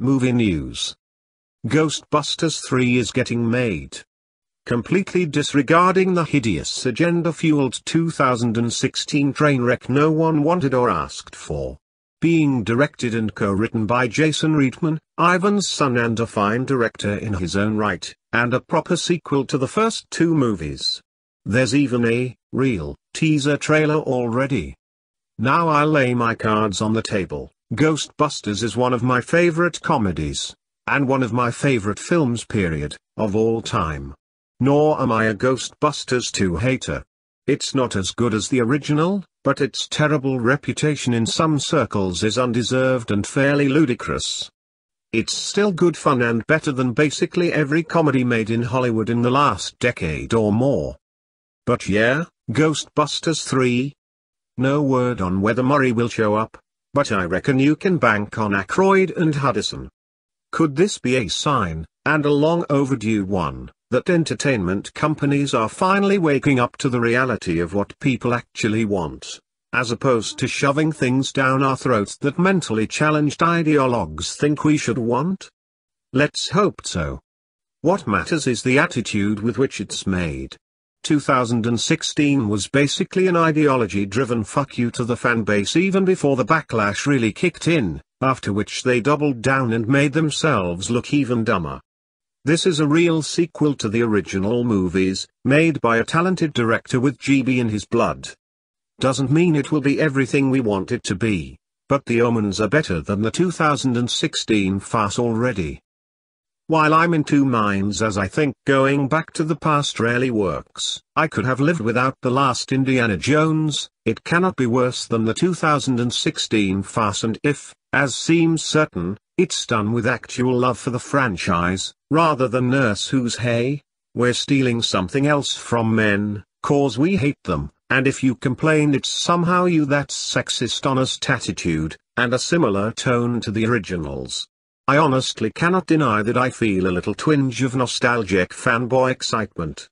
Movie news. Ghostbusters 3 is getting made. Completely disregarding the hideous agenda-fueled 2016 train wreck no one wanted or asked for. Being directed and co-written by Jason Reitman, Ivan's son and a fine director in his own right, and a proper sequel to the first two movies. There's even a real teaser trailer already. Now I'll lay my cards on the table. Ghostbusters is one of my favorite comedies, and one of my favorite films period, of all time. Nor am I a Ghostbusters 2 hater. It's not as good as the original, but its terrible reputation in some circles is undeserved and fairly ludicrous. It's still good fun and better than basically every comedy made in Hollywood in the last decade or more. But yeah, Ghostbusters 3? No word on whether Murray will show up, but I reckon you can bank on Aykroyd and Hudson. Could this be a sign, and a long overdue one, that entertainment companies are finally waking up to the reality of what people actually want, as opposed to shoving things down our throats that mentally challenged ideologues think we should want? Let's hope so. What matters is the attitude with which it's made. 2016 was basically an ideology-driven fuck you to the fanbase even before the backlash really kicked in, after which they doubled down and made themselves look even dumber. This is a real sequel to the original movies, made by a talented director with GB in his blood. Doesn't mean it will be everything we want it to be, but the omens are better than the 2016 farce already. While I'm in two minds as I think going back to the past rarely works, I could have lived without the last Indiana Jones, it cannot be worse than the 2016 farce, and if, as seems certain, it's done with actual love for the franchise, rather than nurse who's hey, we're stealing something else from men, cause we hate them, and if you complain it's somehow you, that's sexist honest attitude, and a similar tone to the originals. I honestly cannot deny that I feel a little twinge of nostalgic fanboy excitement.